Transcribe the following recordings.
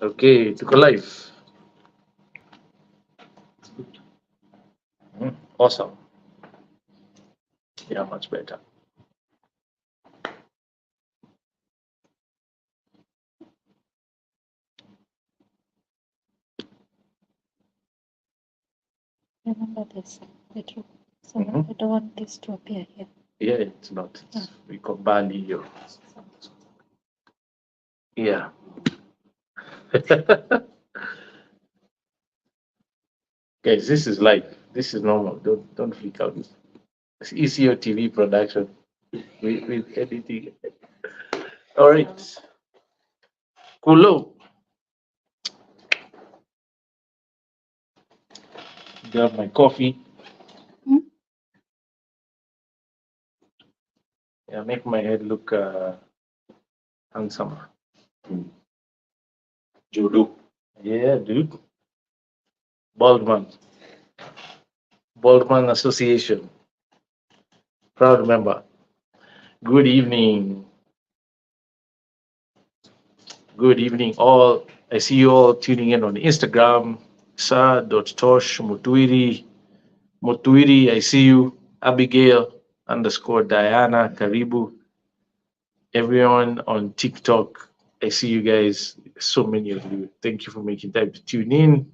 Okay, tuko live. Awesome. Yeah, much better. Remember this, Petro. So I don't want this to appear here. Yeah, it's not. We got Bali here. Yeah. Guys, this is live. This is normal. Don't freak out. It's easier TV production with editing. All right. Kulo. Grab my coffee. Yeah, make my head look handsome. Judo. Yeah, dude. Baldman. Baldman Association. Proud member. Good evening. Good evening, all. I see you all tuning in on Instagram. Sa.tosh Mutwiri. Mutwiri, I see you. Abigail _ Diana Karibu. Everyone on TikTok, I see you guys. So many of you. Thank you for making time to tune in.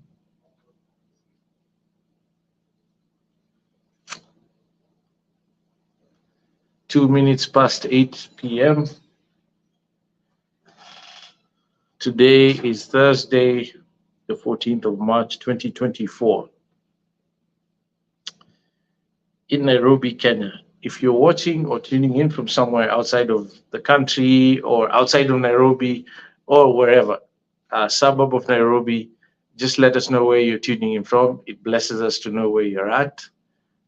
Two minutes past 8 p.m. Today is Thursday, the 14th of March, 2024. In Nairobi, Kenya. If you're watching or tuning in from somewhere outside of the country or outside of Nairobi or wherever, a suburb of Nairobi, just let us know where you're tuning in from. It blesses us to know where you're at.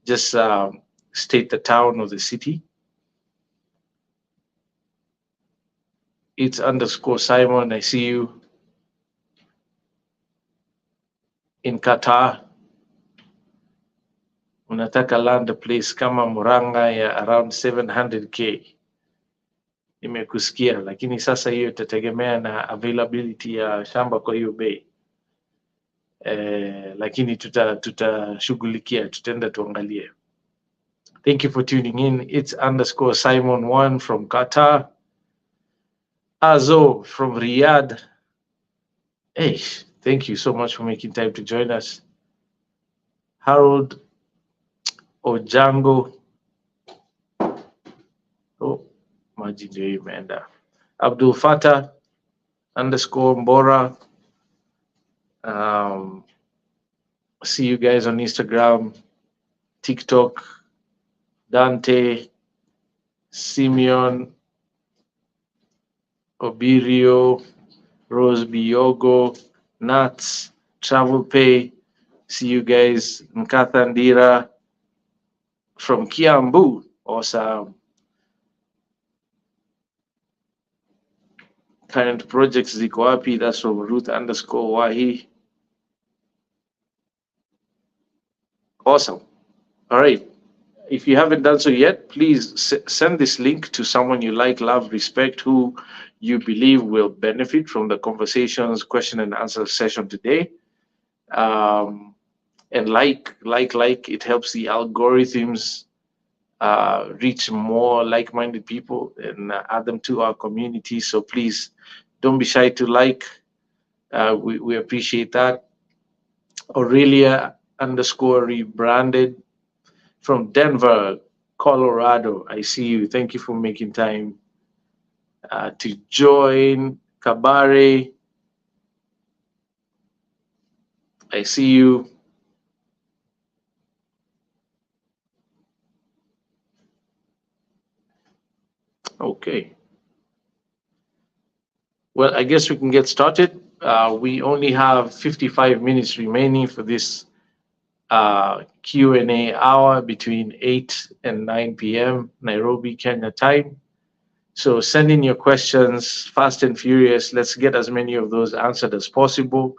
Just state the town or the city. It's _ Simon. I see you in Qatar. Unataka land a place kama Muranga ya around 700k. Nimekusikia, lakini sasa hiyo itategemea na availability ya shamba kwa hiyo bei. Lakini tutashughulikia, tutaenda tuangalie. Thank you for tuning in. It's _ Simon1 from Qatar. Azo from Riyadh. Hey, thank you so much for making time to join us. Harold Ojango. Oh, maji ndio imeenda. Abdul Fatah _ Mbora. See you guys on Instagram, TikTok. Dante, Simeon, Obirio, Rose Biogo, Nats, Travel Pay. See you guys. Nkathandira from Kiambu. Awesome. Current projects ziko wapi? That's from Ruth _ Wahi. Awesome. All right. If you haven't done so yet, please send this link to someone you like, love, respect, who you believe will benefit from the conversations, question and answer session today. And like, it helps the algorithms reach more like-minded people and add them to our community. So please don't be shy to like. We appreciate that. Aurelia _ rebranded from Denver, Colorado. I see you. Thank you for making time to join. Kabare, I see you. Okay. Well, I guess we can get started. We only have 55 minutes remaining for this Q&A hour between 8 and 9 p.m. Nairobi, Kenya time. So send in your questions fast and furious. Let's get as many of those answered as possible.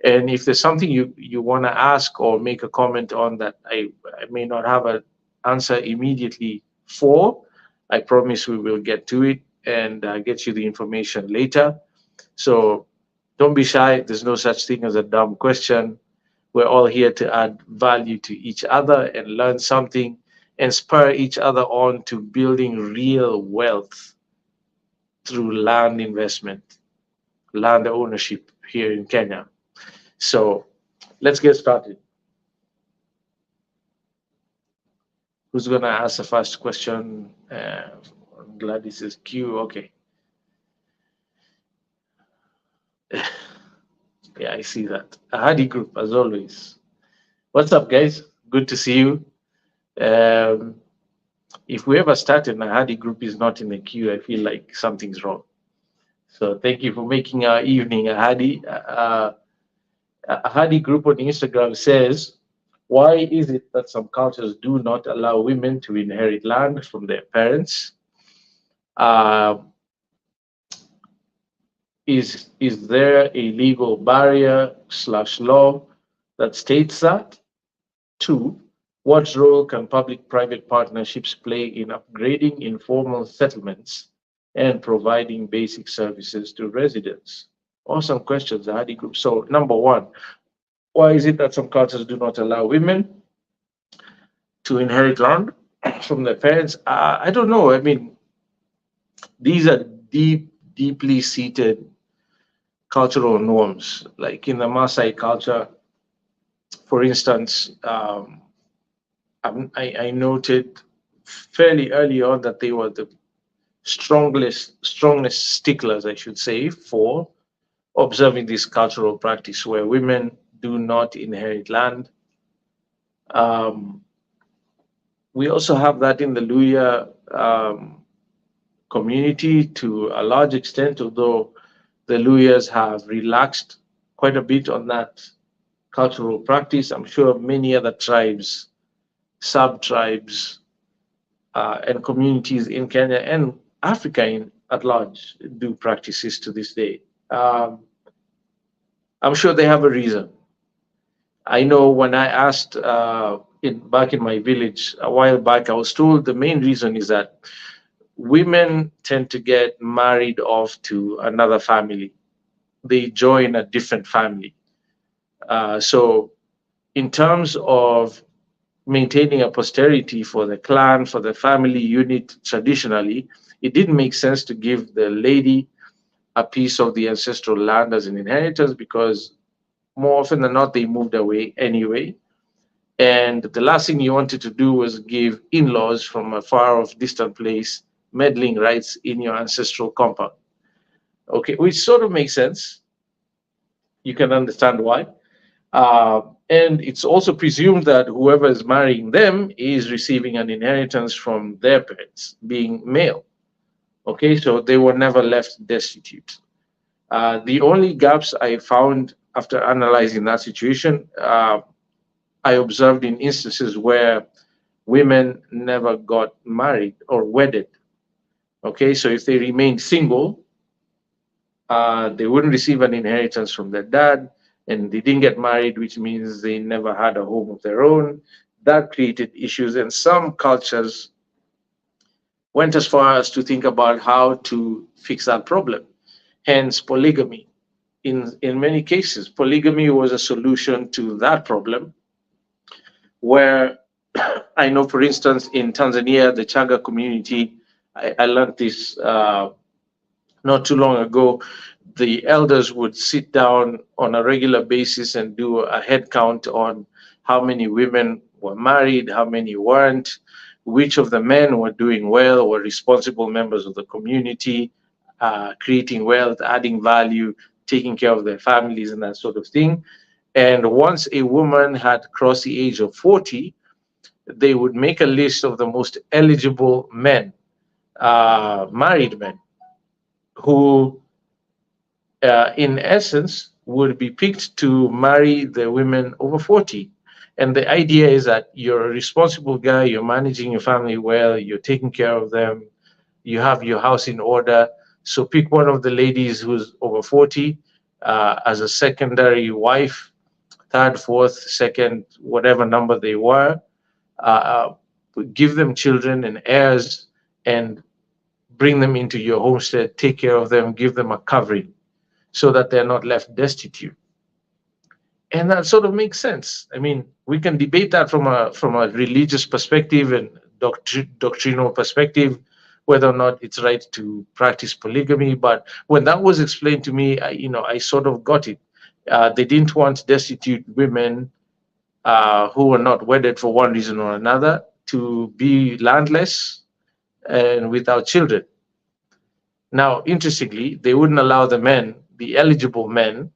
And if there's something you want to ask or make a comment on that I may not have an answer immediately for, I promise we will get to it and get you the information later. So don't be shy. There's no such thing as a dumb question. We're all here to add value to each other and learn something and spur each other on to building real wealth through land investment, land ownership here in Kenya. So let's get started. Who's going to ask the first question? Gladys is Q. Okay. Yeah, I see that. Ahadi Group, as always. What's up, guys? Good to see you. If we ever start and Ahadi Group is not in the queue, I feel like something's wrong. So thank you for making our evening, Ahadi. Ahadi Group on Instagram says, why is it that some cultures do not allow women to inherit land from their parents? Uh, is there a legal barrier / law that states that? Two, what role can public-private partnerships play in upgrading informal settlements and providing basic services to residents? Awesome questions, Ahadi Group. So number one, why is it that some cultures do not allow women to inherit land from their parents? I don't know. I mean, these are deeply seated cultural norms. Like in the Maasai culture, for instance, I noted fairly early on that they were the strongest sticklers, I should say, for observing this cultural practice where women do not inherit land. We also have that in the Luya community to a large extent, although the Luyas have relaxed quite a bit on that cultural practice. I'm sure many other tribes, sub-tribes, and communities in Kenya and Africa at large do practices to this day. I'm sure they have a reason. I know when I asked back in my village a while back, I was told the main reason is that women tend to get married off to another family. They join a different family. So in terms of maintaining a posterity for the clan, for the family unit traditionally, it didn't make sense to give the lady a piece of the ancestral land as an inheritance because more often than not, they moved away anyway. And the last thing you wanted to do was give in-laws from a far off distant place meddling rights in your ancestral compound. Okay, which sort of makes sense. You can understand why. And it's also presumed that whoever is marrying them is receiving an inheritance from their parents, being male. Okay, so they were never left destitute. The only gaps I found after analyzing that situation, I observed in instances where women never got married or wedded. Okay, so if they remained single, they wouldn't receive an inheritance from their dad, and they didn't get married, which means they never had a home of their own. That created issues, and some cultures went as far as to think about how to fix that problem. Hence, polygamy. In many cases, polygamy was a solution to that problem, where I know, for instance, in Tanzania, the Chaga community, I learned this not too long ago. The elders would sit down on a regular basis and do a head count on how many women were married, how many weren't, which of the men were doing well, were responsible members of the community, creating wealth, adding value, taking care of their families, and that sort of thing. And once a woman had crossed the age of 40, they would make a list of the most eligible men, married men, who in essence, would be picked to marry the women over 40. And the idea is that you're a responsible guy, you're managing your family well, you're taking care of them, you have your house in order. So pick one of the ladies who's over 40 as a secondary wife, third, fourth, second, whatever number they were. Uh, Give them children and heirs and bring them into your homestead, take care of them, give them a covering so that they're not left destitute. And that sort of makes sense. I mean, we can debate that from a religious perspective and doctrinal perspective, whether or not it's right to practice polygamy. But when that was explained to me, I sort of got it. They didn't want destitute women who were not wedded for one reason or another to be landless and without children. Now, interestingly, they wouldn't allow the men, the eligible men,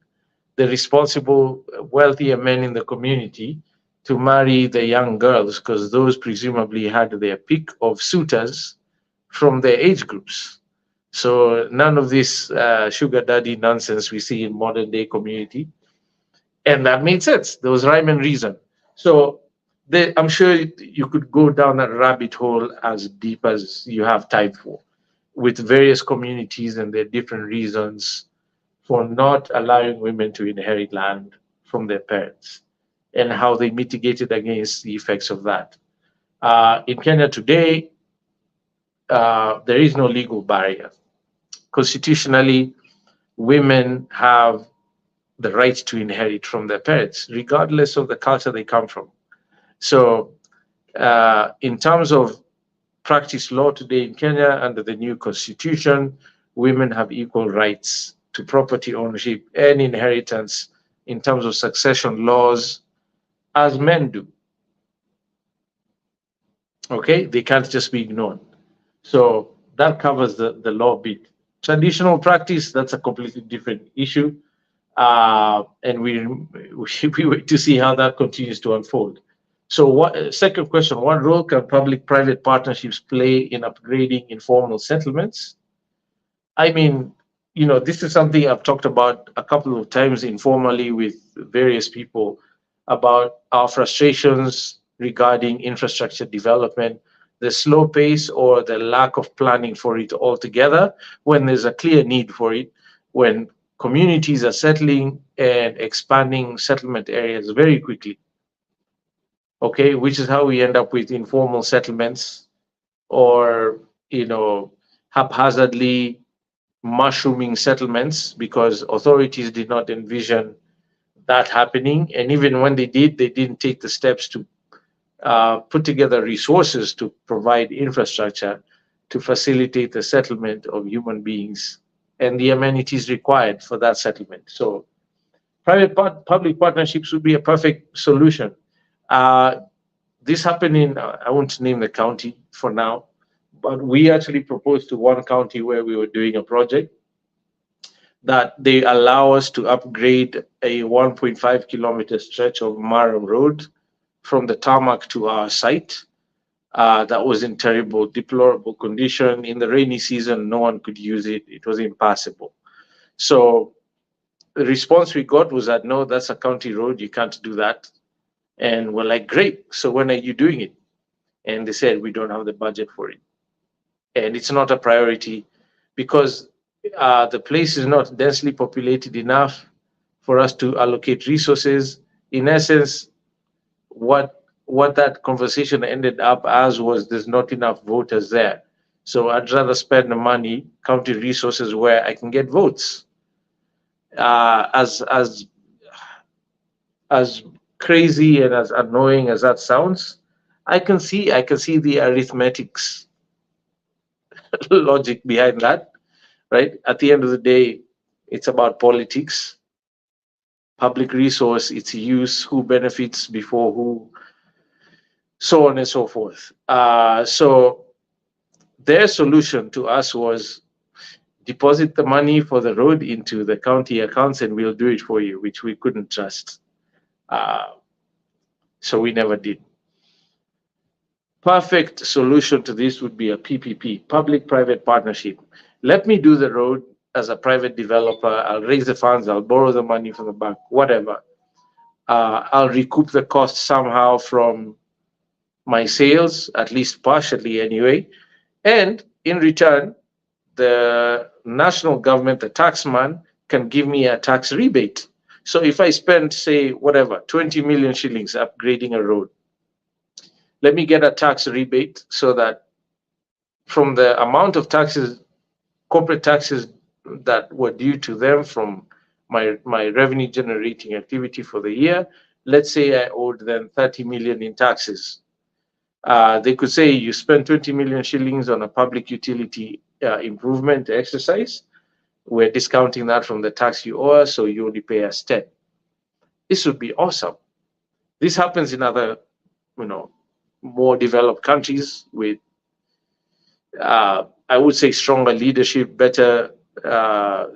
the responsible, wealthier men in the community to marry the young girls because those presumably had their pick of suitors from their age groups. So none of this sugar daddy nonsense we see in modern day community. And that made sense. There was rhyme and reason. So I'm sure you could go down that rabbit hole as deep as you have time for, with various communities and their different reasons for not allowing women to inherit land from their parents and how they mitigated against the effects of that. In Kenya today, there is no legal barrier. Constitutionally, women have the right to inherit from their parents, regardless of the culture they come from. So, in terms of practice law today in Kenya, under the new constitution, women have equal rights to property ownership and inheritance in terms of succession laws as men do. Okay, they can't just be ignored. So that covers the law bit. Traditional practice, that's a completely different issue. And we wait to see how that continues to unfold. So, second question: what role can public-private partnerships play in upgrading informal settlements? I mean, this is something I've talked about a couple of times informally with various people about our frustrations regarding infrastructure development, the slow pace or the lack of planning for it altogether when there's a clear need for it, when communities are settling and expanding settlement areas very quickly. Okay, which is how we end up with informal settlements or, haphazardly mushrooming settlements because authorities did not envision that happening. And even when they did, they didn't take the steps to put together resources to provide infrastructure to facilitate the settlement of human beings and the amenities required for that settlement. So, public partnerships would be a perfect solution. Uh, this happened in, I won't name the county for now, but we actually proposed to one county where we were doing a project that they allow us to upgrade a 1.5 kilometer stretch of Maram Road from the tarmac to our site. That was in terrible, deplorable condition. In the rainy season, no one could use it. It was impassable. So the response we got was that, no, that's a county road. You can't do that. And we're like, great. So when are you doing it? And they said, we don't have the budget for it. And it's not a priority because the place is not densely populated enough for us to allocate resources. In essence, what that conversation ended up as was there's not enough voters there. So I'd rather spend the money, county resources where I can get votes. As crazy and as annoying as that sounds, I can see the arithmetics logic behind that, right? At the end of the day, it's about politics, public resource, its use, who benefits before who, so on and so forth. So their solution to us was deposit the money for the road into the county accounts and we'll do it for you, which we couldn't trust. Uh, so we never did. Perfect solution to this would be a PPP, public-private partnership. Let me do the road. as a private developer. I'll raise the funds, I'll borrow the money from the bank, whatever. I'll recoup the cost somehow from my sales, at least partially anyway. And in return, the national government, the taxman, can give me a tax rebate. So if I spend, say, whatever, 20 million shillings upgrading a road, let me get a tax rebate so that from the amount of taxes, corporate taxes that were due to them from my revenue generating activity for the year, let's say I owed them 30 million in taxes. They could say you spent 20 million shillings on a public utility improvement exercise. We're discounting that from the tax you owe us, so you only pay us 10. This would be awesome. This happens in other, you know, more developed countries with, I would say, stronger leadership, better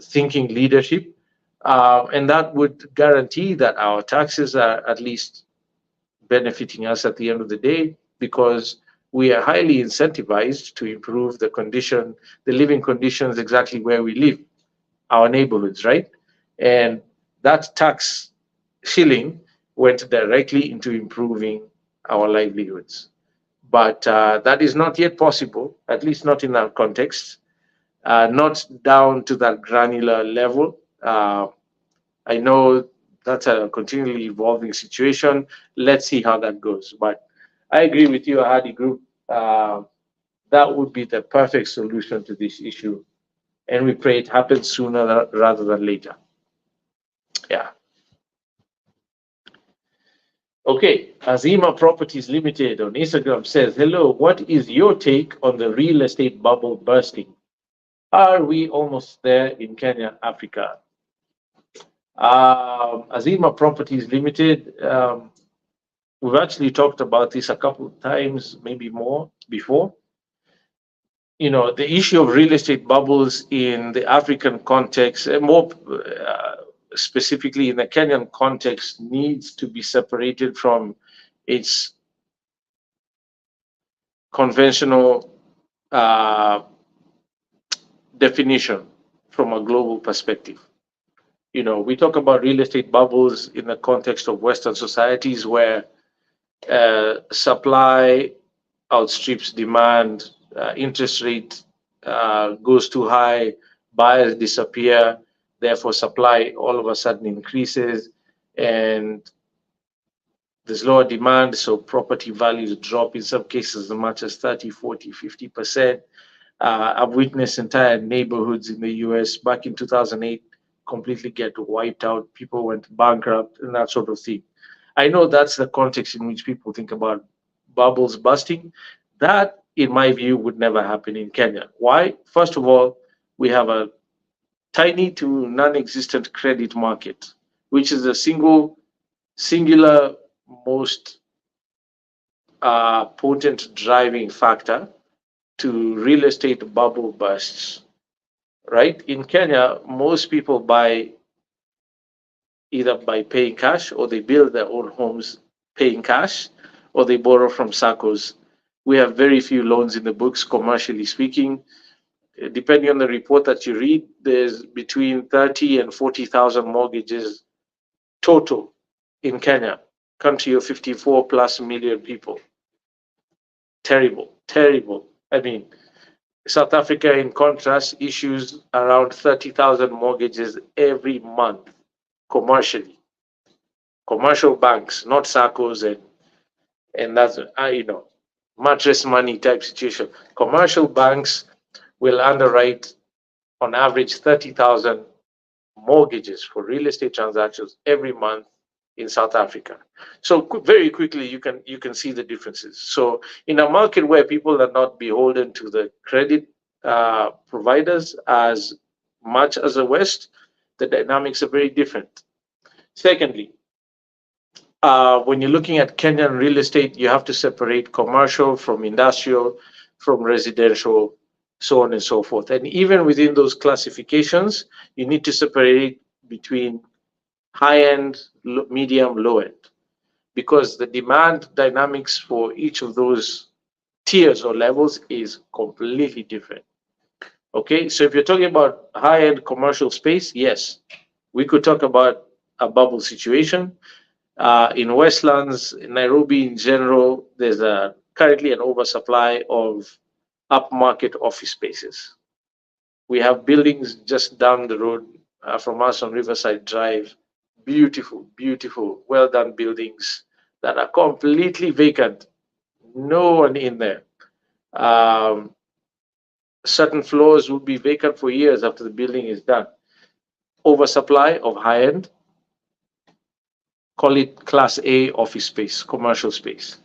thinking leadership, and that would guarantee that our taxes are at least benefiting us at the end of the day, because we are highly incentivized to improve the condition, the living conditions exactly where we live, our neighborhoods, right? And that tax shilling went directly into improving our livelihoods. But that is not yet possible, at least not in our context, not down to that granular level. I know that's a continually evolving situation. Let's see how that goes. But I agree with you, Hadi Group. That would be the perfect solution to this issue. And we pray it happens sooner rather than later. Yeah. Okay. Azima Properties Limited on Instagram says, hello, what is your take on the real estate bubble bursting? Are we almost there in Kenya, Africa? Azima Properties Limited, we've actually talked about this a couple of times, maybe more before. You know, the issue of real estate bubbles in the African context, and more specifically in the Kenyan context, needs to be separated from its conventional definition from a global perspective. You know, we talk about real estate bubbles in the context of Western societies where supply outstrips demand, interest rate goes too high, buyers disappear, therefore supply all of a sudden increases, and there's lower demand, so property values drop in some cases as much as 30, 40, 50%. I've witnessed entire neighborhoods in the US back in 2008 completely get wiped out. People went bankrupt and that sort of thing. I know that's the context in which people think about bubbles busting. That, in my view, would never happen in Kenya. Why? First of all, we have a tiny to non-existent credit market, which is the singular most potent driving factor to real estate bubble bursts. Right? In Kenya, most people buy either by paying cash, or they build their own homes paying cash, or they borrow from SACCOs. We have very few loans in the books, commercially speaking. Depending on the report that you read, there's between 30 and 40,000 mortgages total in Kenya, country of 54 plus million people. Terrible, terrible. I mean, South Africa, in contrast, issues around 30,000 mortgages every month commercially. Commercial banks, not SACCOs, and that's, you know, mattress money type situation. Commercial banks will underwrite on average 30,000 mortgages for real estate transactions every month in South Africa. So very quickly you can see the differences. So in a market where people are not beholden to the credit providers as much as the West, the dynamics are very different. Secondly, when you're looking at Kenyan real estate, you have to separate commercial from industrial, from residential, so on and so forth. And even within those classifications, you need to separate between high end, medium, low end, because the demand dynamics for each of those tiers or levels is completely different. Okay, so if you're talking about high-end commercial space, yes, we could talk about a bubble situation. In Westlands, in Nairobi in general, there's currently an oversupply of upmarket office spaces. We have buildings just down the road from us on Riverside Drive, beautiful, beautiful, well done buildings that are completely vacant, no one in there. Um, Certain floors will be vacant for years after the building is done. Oversupply of high end, call it class A office space, commercial space.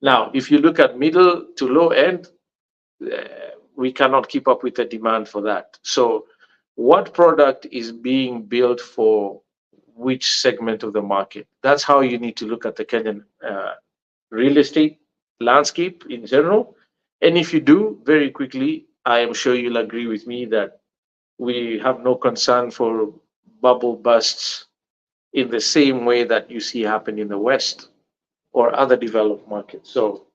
Now, if you look at middle to low end, we cannot keep up with the demand for that. So, what product is being built for which segment of the market? That's how you need to look at the Kenyan real estate landscape in general. And if you do, very quickly, I am sure you'll agree with me that we have no concern for bubble busts in the same way that you see happen in the West or other developed markets. So,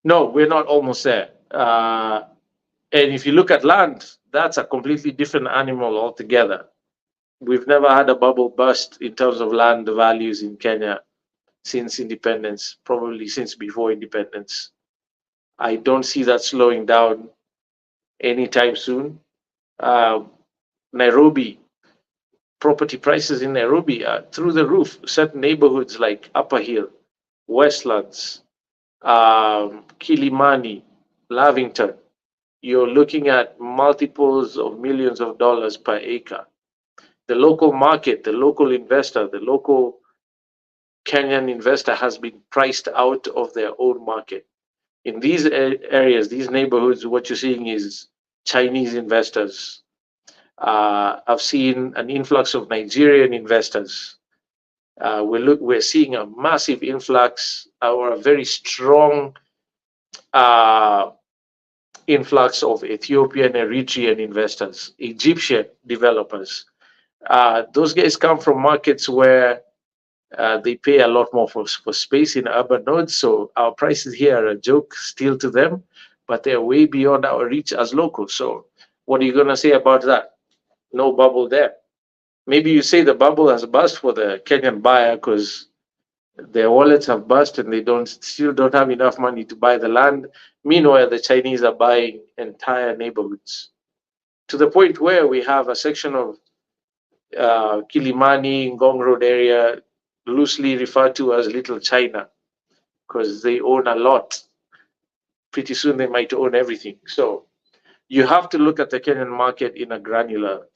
no, we're not almost there. And if you look at land, that's a completely different animal altogether. We've never had a bubble bust in terms of land values in Kenya since independence, probably since before independence. I don't see that slowing down anytime soon. Uh, Nairobi, property prices in Nairobi are through the roof. Certain neighborhoods like Upper Hill, Westlands, Kilimani, Lavington, you're looking at multiples of millions of dollars per acre. The local market, the local investor, the local Kenyan investor has been priced out of their own market. In these areas, these neighborhoods, what you're seeing is Chinese investors. I've seen an influx of Nigerian investors. We're seeing a massive influx or a very strong uh, influx of Ethiopian, Eritrean investors, Egyptian developers. Those guys come from markets where they pay a lot more for space in urban nodes. So our prices here are a joke still to them, but they're way beyond our reach as locals. So what are you going to say about that? No bubble there. Maybe you say the bubble has burst for the Kenyan buyer because their wallets have burst and they don't still don't have enough money to buy the land. Meanwhile, the Chinese are buying entire neighborhoods to the point where we have a section of Kilimani, Ngong Road area, loosely referred to as Little China, because they own a lot. Pretty soon they might own everything. So you have to look at the Kenyan market in a granular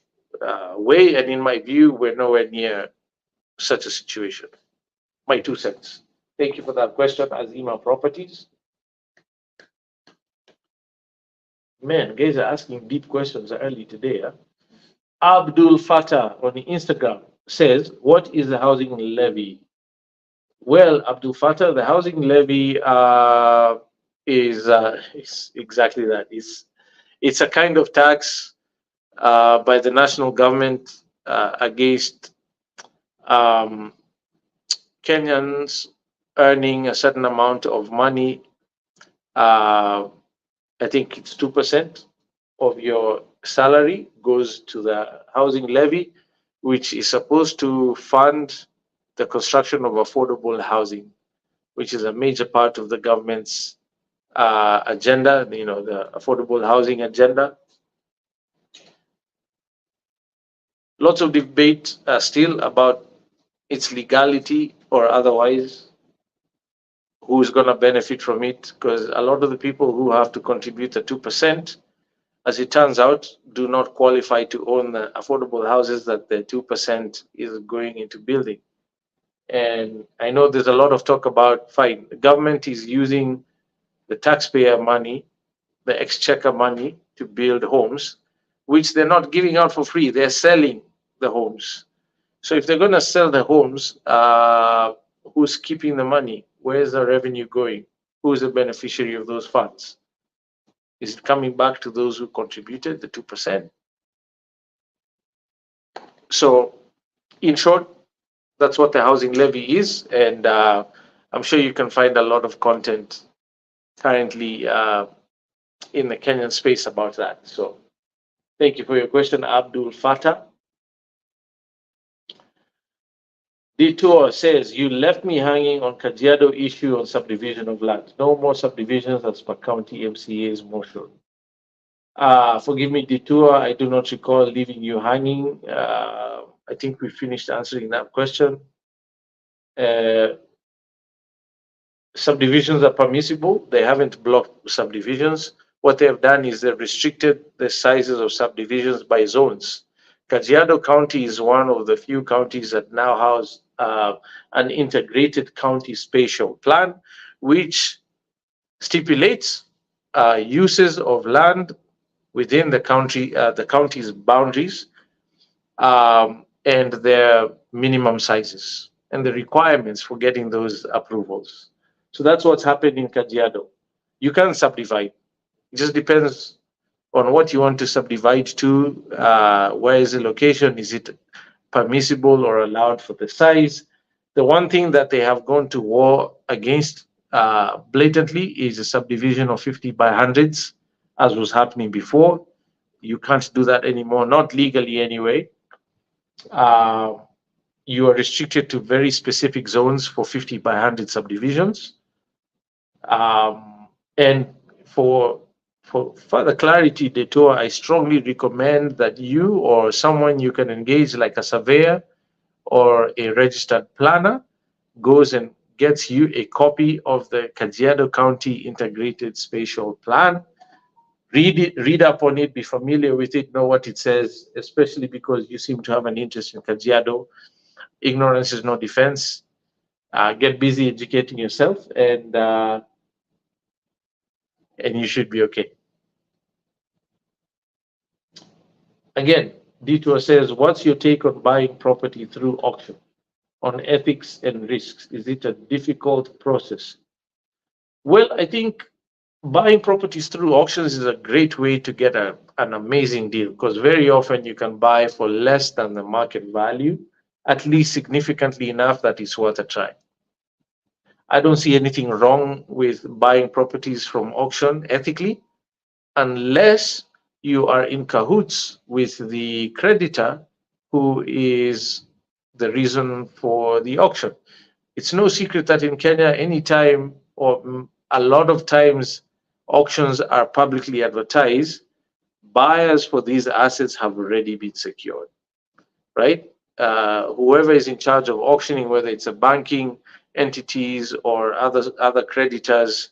way. And in my view, we're nowhere near such a situation. My 2 cents. Thank you for that question, Azima Properties. Man, guys are asking deep questions early today. Huh? Abdul Fattah on Instagram says, what is the housing levy? Well, Abdul Fattah, the housing levy is exactly that. It's a kind of tax by the national government against um, Kenyans earning a certain amount of money. Uh, I think it's 2% of your salary goes to the housing levy, which is supposed to fund the construction of affordable housing, which is a major part of the government's agenda, the affordable housing agenda. Lots of debate still about its legality or otherwise, who's going to benefit from it, because a lot of the people who have to contribute the 2%, as it turns out, do not qualify to own the affordable houses that the 2% is going into building. And I know there's a lot of talk about, fine, the government is using the taxpayer money, the exchequer money to build homes, which they're not giving out for free. They're selling the homes. So if they're going to sell the homes, who's keeping the money? Where's the revenue going? Who's the beneficiary of those funds? Is it coming back to those who contributed the 2%? So, in short, that's what the housing levy is. And I'm sure you can find a lot of content currently in the Kenyan space about that. So thank you for your question, Abdul Fatah. Detour says, you left me hanging on Kajiado issue on subdivision of land. No more subdivisions as per county MCA's motion. Forgive me, Detour, I do not recall leaving you hanging. I think we finished answering that question. Uh, Subdivisions are permissible. They haven't blocked subdivisions. What they have done is they've restricted the sizes of subdivisions by zones. Kajiado County is one of the few counties that now has an integrated county spatial plan, which stipulates uses of land within the county's boundaries, and their minimum sizes and the requirements for getting those approvals. So that's what's happened in Kajiado. You can subdivide. It just depends on what you want to subdivide to. Where is the location? Is it permissible or allowed for the size? The one thing that they have gone to war against blatantly is a subdivision of 50 by hundreds, as was happening before. You can't do that anymore, not legally anyway. Uh, you are restricted to very specific zones for 50 by 100 subdivisions. And for further clarity, Detour, I strongly recommend that you or someone you can engage, like a surveyor or a registered planner, goes and gets you a copy of the Kajiado County Integrated Spatial Plan. Read it, read up on it, be familiar with it, know what it says, especially because you seem to have an interest in Kajiado. Ignorance is no defense. Get busy educating yourself, and you should be okay. Again, Detour says, what's your take on buying property through auction, on ethics and risks? Is it a difficult process? Well, I think buying properties through auctions is a great way to get an amazing deal, because very often you can buy for less than the market value, at least significantly enough that it's worth a try. I don't see anything wrong with buying properties from auction ethically, unless you are in cahoots with the creditor who is the reason for the auction. It's no secret that in Kenya, anytime or a lot of times auctions are publicly advertised, buyers for these assets have already been secured, right? Whoever is in charge of auctioning, whether it's a banking entities or other creditors,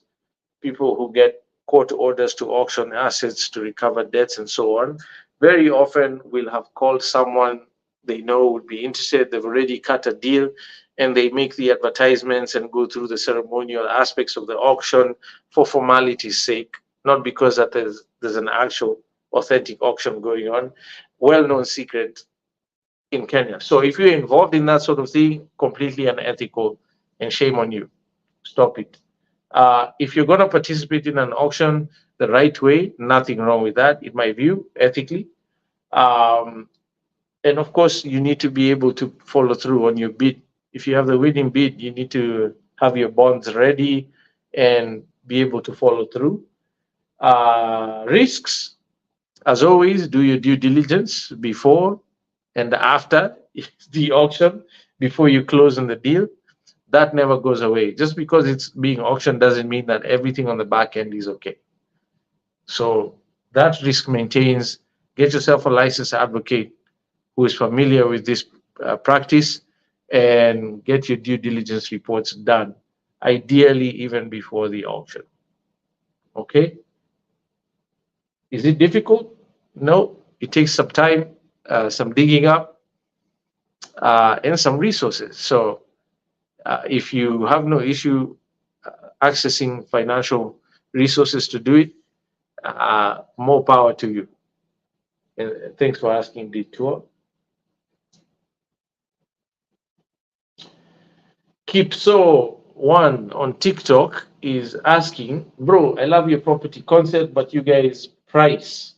people who get court orders to auction assets to recover debts and so on, very often will have called someone they know would be interested. They've already cut a deal, and they make the advertisements and go through the ceremonial aspects of the auction for formality's sake, not because that there's an actual authentic auction going on. Well-known secret in Kenya. So if you're involved in that sort of thing, completely unethical, and shame on you. Stop it. If you're going to participate in an auction the right way, nothing wrong with that, in my view, ethically. Um, and of course, you need to be able to follow through on your bid. If you have the winning bid, you need to have your bonds ready and be able to follow through. Risks, as always, do your due diligence before and after the auction, before you close on the deal. That never goes away. Just because it's being auctioned doesn't mean that everything on the back end is okay. So that risk maintains. Get yourself a licensed advocate who is familiar with this practice, and get your due diligence reports done, ideally even before the auction. Okay? Is it difficult? No. It takes some time, some digging up, and some resources. So if you have no issue accessing financial resources to do it, more power to you. And thanks for asking, Detour. Keepso1 on TikTok is asking, bro, I love your property concept, but you guys price!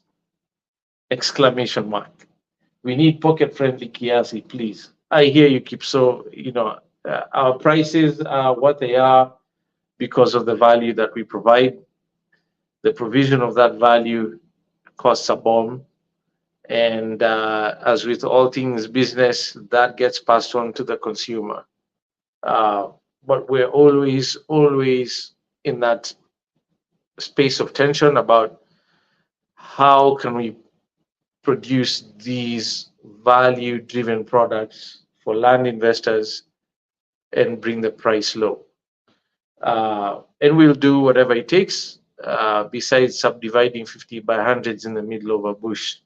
Exclamation mark. We need pocket friendly kiasi, please. I hear you, Keepso. Our prices are what they are because of the value that we provide. the provision of that value costs a bomb. And as with all things business, that gets passed on to the consumer. Uh, but we're always in that space of tension about how can we produce these value driven products for land investors and bring the price low. And we'll do whatever it takes, besides subdividing 50 by hundreds in the middle of a bush,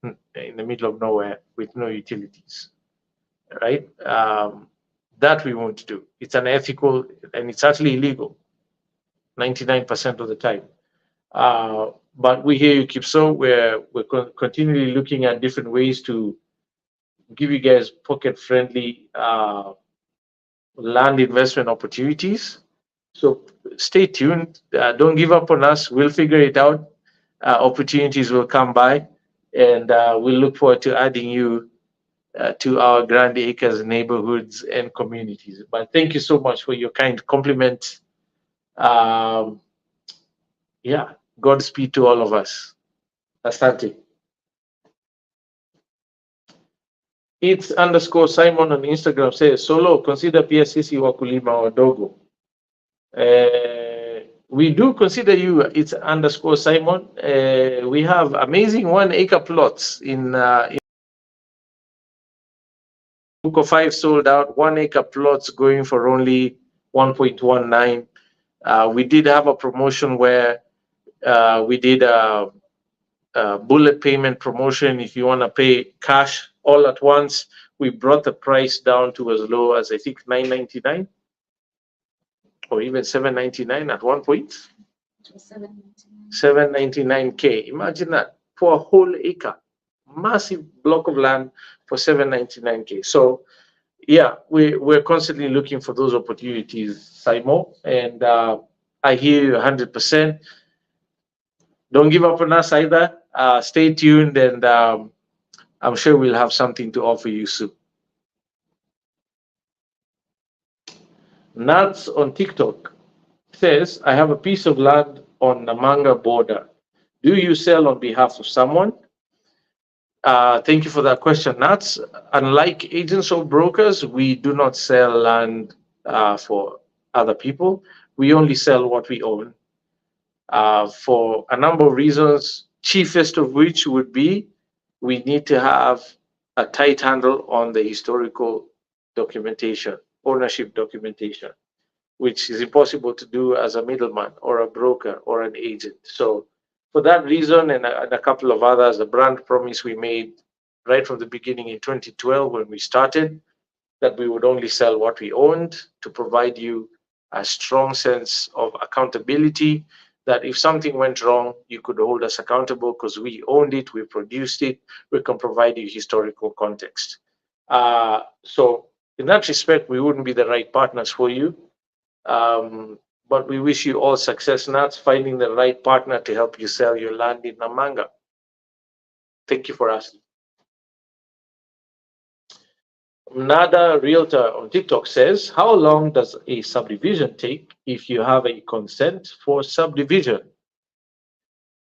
in the middle of nowhere with no utilities, right? That we won't do. It's unethical and it's actually illegal 99% of the time. But we here at Kipso, we're continually looking at different ways to give you guys pocket-friendly land investment opportunities. So stay tuned. Don't give up on us. We'll figure it out. Opportunities will come by, and we'll look forward to adding you to our Grand Acres neighborhoods and communities. But thank you so much for your kind compliment. Um, yeah, Godspeed to all of us. Asante. It's underscore Simon on Instagram says, Solo, consider pia sisi wakulima wadogo. We do consider you. It's underscore Simon. We have amazing 1 acre plots in Buko 5 sold out, 1 acre plots going for only 1.19. We did have a promotion where we did a bullet payment promotion. If you want to pay cash all at once, we brought the price down to as low as I think $9.99 or even $7.99 at one point. $7.99K. Imagine that for a whole acre, massive block of land for $7.99K. So yeah, we're constantly looking for those opportunities, Simon, and I hear you 100%. Don't give up on us either. Stay tuned, and I'm sure we'll have something to offer you soon. Nuts on TikTok says, I have a piece of land on Namanga border. Do you sell on behalf of someone? Thank you for that question, Nuts. Unlike agents or brokers, we do not sell land for other people. We only sell what we own. For a number of reasons, chiefest of which would be we need to have a tight handle on the historical documentation, ownership documentation, which is impossible to do as a middleman or a broker or an agent. So for that reason and a couple of others, the brand promise we made right from the beginning in 2012 when we started, that we would only sell what we owned to provide you a strong sense of accountability, that if something went wrong, you could hold us accountable because we owned it, we produced it, we can provide you historical context. So in that respect, we wouldn't be the right partners for you. But we wish you all success, Nats, finding the right partner to help you sell your land in Namanga. Thank you for asking. Nada Realtor on TikTok says, how long does a subdivision take if you have a consent for subdivision?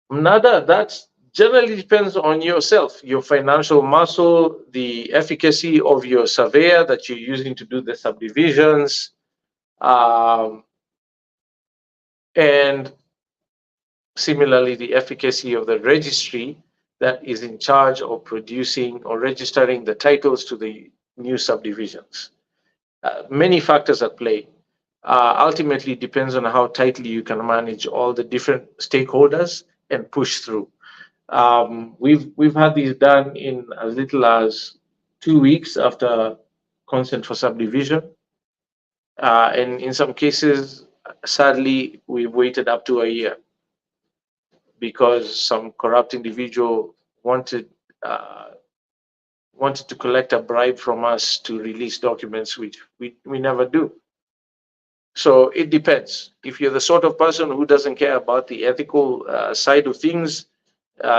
Nada, that generally depends on yourself, your financial muscle, the efficacy of your surveyor that you're using to do the subdivisions, and similarly, the efficacy of the registry that is in charge of producing or registering the titles to the new subdivisions. Many factors at play. Ultimately, depends on how tightly you can manage all the different stakeholders and push through. We've had these done in as little as 2 weeks after consent for subdivision, and in some cases, sadly, we've waited up to a year because some corrupt individual wanted to collect a bribe from us to release documents, which we never do. So it depends. If you're the sort of person who doesn't care about the ethical side of things,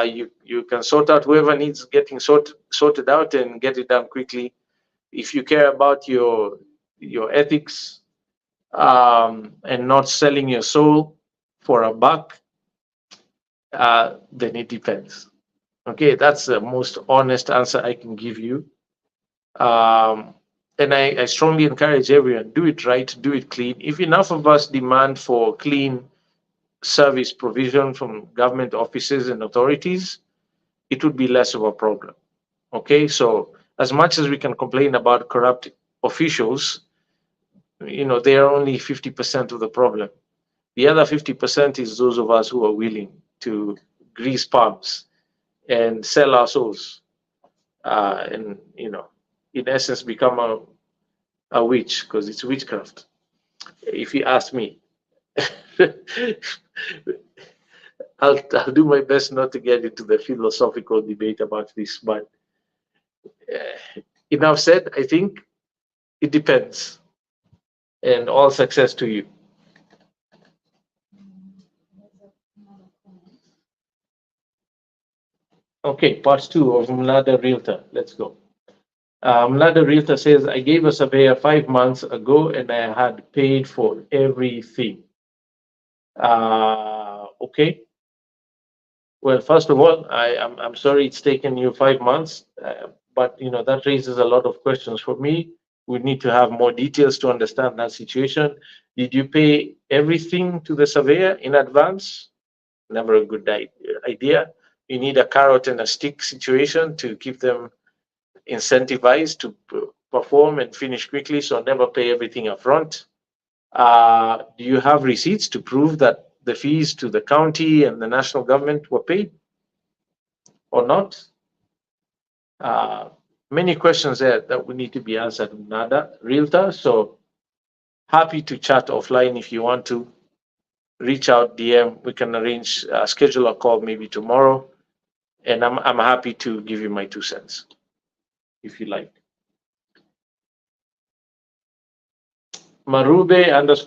you can sort out whoever needs getting sorted out and get it done quickly. If you care about your ethics and not selling your soul for a buck, then it depends. Okay, that's the most honest answer I can give you. Um, and I strongly encourage everyone, do it right, do it clean. If enough of us demand for clean service provision from government offices and authorities, it would be less of a problem. Okay, so as much as we can complain about corrupt officials, they are only 50% of the problem. The other 50% is those of us who are willing to grease palms and sell our souls, and in essence, become a witch, because it's witchcraft. If you ask me, I'll do my best not to get into the philosophical debate about this, but enough said. I think it depends, and all success to you. Okay, part two of Mlada Realtor. Let's go. Mlada Realtor says, I gave a surveyor 5 months ago and I had paid for everything. Okay. Well, first of all, I'm sorry it's taken you 5 months, but that raises a lot of questions for me. We need to have more details to understand that situation. Did you pay everything to the surveyor in advance? Never a good idea. You need a carrot and a stick situation to keep them incentivized to perform and finish quickly. So never pay everything upfront. Do you have receipts to prove that the fees to the county and the national government were paid or not? Many questions there that we need to be answered, Nada Realtor. So happy to chat offline if you want to. Reach out, DM. We can arrange, schedule a call maybe tomorrow, and I'm happy to give you my 2 cents if you like. Marube_RTBA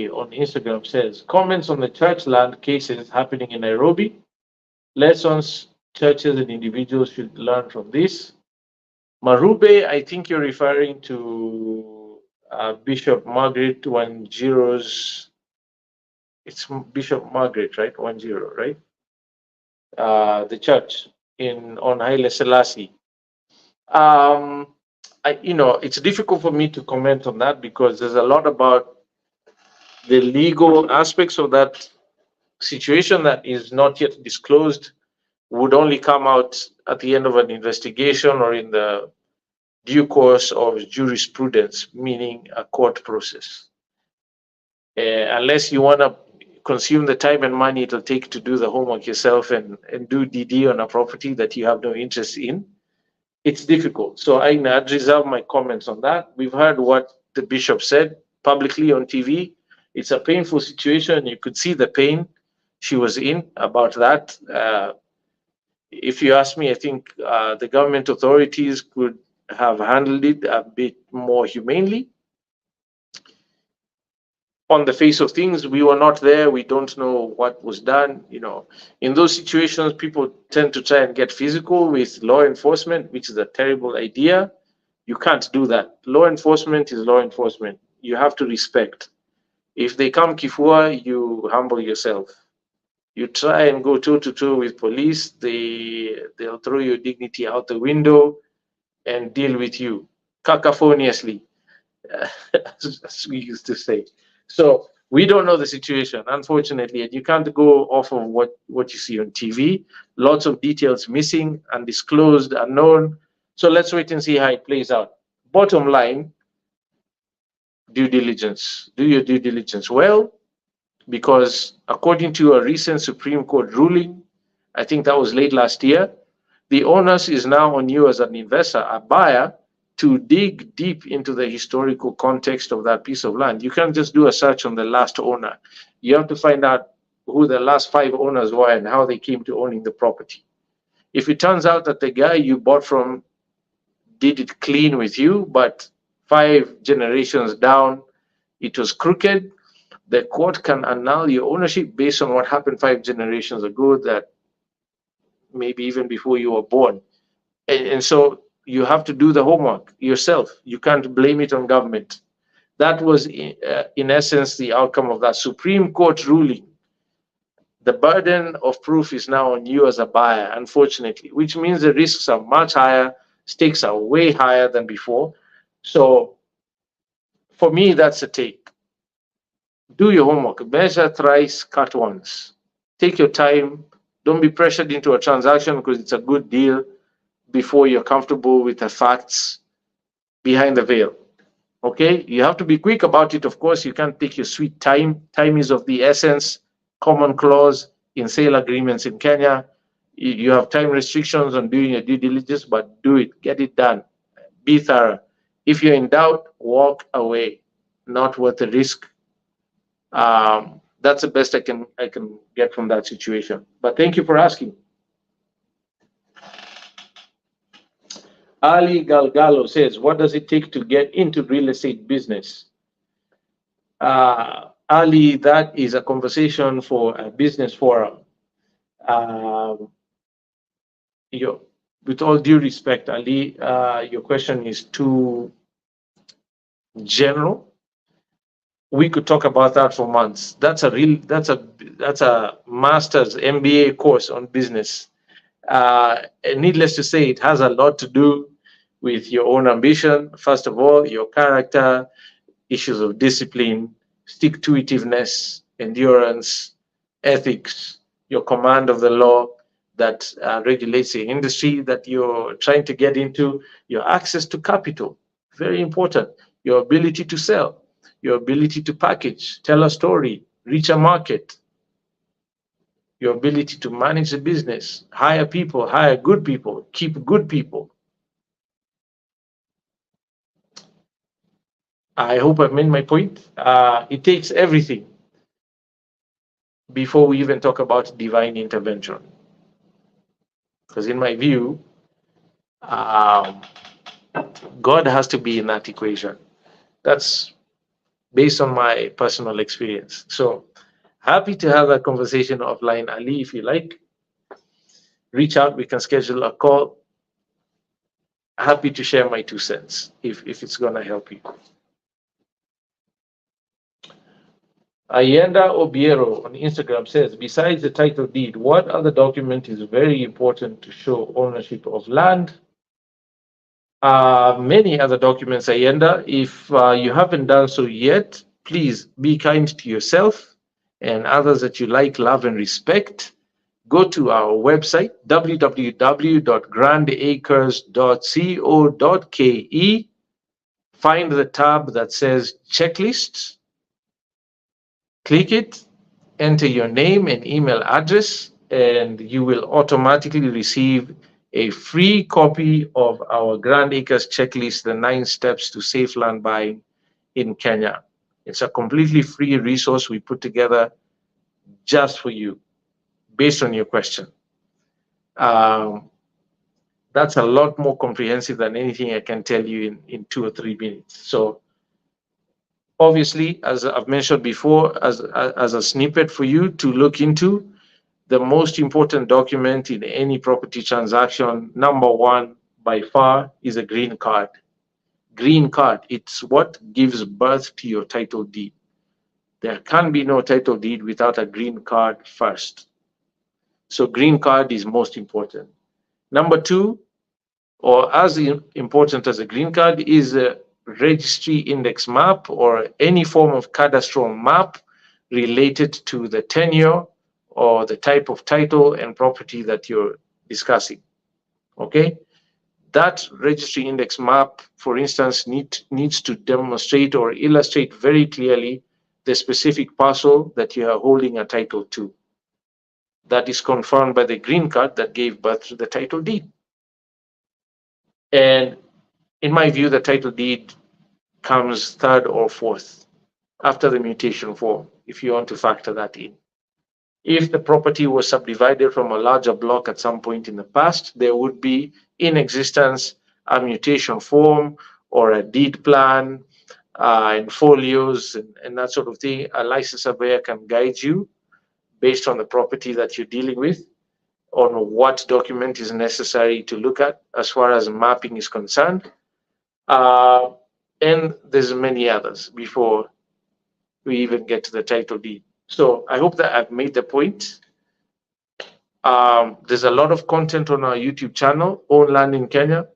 on Instagram says, comments on the church land cases happening in Nairobi. Lessons churches and individuals should learn from this. Marube, I think you're referring to Bishop Margaret 10's. It's Bishop Margaret, right? 10, right? The church on Haile Selassie. It's difficult for me to comment on that because there's a lot about the legal aspects of that situation that is not yet disclosed, would only come out at the end of an investigation or in the due course of jurisprudence, meaning a court process. Unless you want to consume the time and money it'll take to do the homework yourself and do DD on a property that you have no interest in, it's difficult. So I'd reserve my comments on that. We've heard what the bishop said publicly on TV. It's a painful situation. You could see the pain she was in about that. If you ask me, I think the government authorities could have handled it a bit more humanely. On the face of things, we were not there. We don't know what was done. In those situations, people tend to try and get physical with law enforcement, which is a terrible idea. You can't do that. Law enforcement is law enforcement. You have to respect. If they come kifua, you humble yourself. You try and go toe to toe with police, they'll throw your dignity out the window and deal with you cacophoniously, as we used to say. So we don't know the situation, unfortunately, and you can't go off of what you see on TV. Lots of details missing, undisclosed, unknown. So let's wait and see how it plays out. Bottom line, due diligence. Do your due diligence well, because according to a recent Supreme Court ruling, I think that was late last year, the onus is now on you as an investor, a buyer, to dig deep into the historical context of that piece of land. You can't just do a search on the last owner. You have to find out who the last 5 owners were and how they came to owning the property. If it turns out that the guy you bought from did it clean with you, but 5 generations down, it was crooked, the court can annul your ownership based on what happened 5 generations ago, that maybe even before you were born. And so you have to do the homework yourself. You can't blame it on government. That was, in essence, the outcome of that Supreme Court ruling The burden of proof is now on you as a buyer, unfortunately, which means the risks are much higher, stakes are way higher than before. So for me, that's a take. Do your homework, measure thrice, cut once. Take your time. Don't be pressured into a transaction because it's a good deal before you're comfortable with the facts behind the veil. Okay, you have to be quick about it. Of course, you can't take your sweet time. Time is of the essence. Common clause in sale agreements in Kenya. You have time restrictions on doing your due diligence, but do it. Get it done. Be thorough. If you're in doubt, walk away. Not worth the risk. That's the best I can get from that situation. But thank you for asking. Ali Galgalo says, "What does it take to get into real estate business?" Ali, that is a conversation for a business forum. Um, your, with all due respect, Ali, your question is too general. We could talk about that for months. That's a master's MBA course on business. And needless to say, it has a lot to do with your own ambition. First of all, your character, issues of discipline, stick to itiveness, endurance, ethics, your command of the law that regulates the industry that you're trying to get into, your access to capital, very important, your ability to sell, your ability to package, tell a story, reach a market, your ability to manage the business, hire people, hire good people, keep good people. I hope I've made my point. It takes everything before we even talk about divine intervention. Because in my view, um, God has to be in that equation. That's based on my personal experience. So happy to have that conversation offline. Ali, if you like, reach out. We can schedule a call. Happy to share my 2 cents if it's going to help you. Ayenda Obiero on Instagram says, besides the title deed, what other document is very important to show ownership of land? Many other documents, Ayenda. If you haven't done so yet, please be kind to yourself and others that you like, love, and respect. Go to our website, www.grandacres.co.ke. Find the tab that says checklists. Click it, enter your name and email address, and you will automatically receive a free copy of our Grand Acres checklist, the 9 steps to safe land buying in Kenya. It's a completely free resource we put together just for you based on your question. That's a lot more comprehensive than anything I can tell you in 2 or 3 minutes. So obviously, as I've mentioned before, as a snippet for you to look into, the most important document in any property transaction, number one by far, is a green card. Green card, it's what gives birth to your title deed. There can be no title deed without a green card first. So green card is most important. Number two, or as important as a green card, is a registry index map or any form of cadastral map related to the tenure or the type of title and property that you're discussing. Okay? That registry index map, for instance, needs to demonstrate or illustrate very clearly the specific parcel that you are holding a title to. That is confirmed by the green card that gave birth to the title deed. And in my view, the title deed comes third or fourth after the mutation form, if you want to factor that in. If the property was subdivided from a larger block at some point in the past, there would be in existence a mutation form or a deed plan and folios and that sort of thing. A licensed surveyor can guide you based on the property that you're dealing with on what document is necessary to look at as far as mapping is concerned. And there's many others before we even get to the title deed. So I hope that I've made the point. There's a lot of content on our YouTube channel, Own Land in Kenya.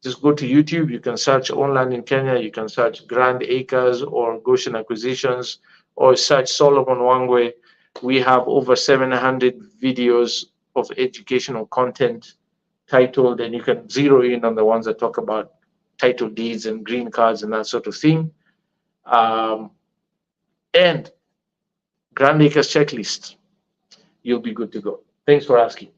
Just go to YouTube. You can search Own Land in Kenya. You can search Grand Acres or Goshen Acquisitions or search Solomon Wangwe. We have over 700 videos of educational content titled, and you can zero in on the ones that talk about title deeds and green cards and that sort of thing. And Grand Acres checklist. You'll be good to go. Thanks for asking.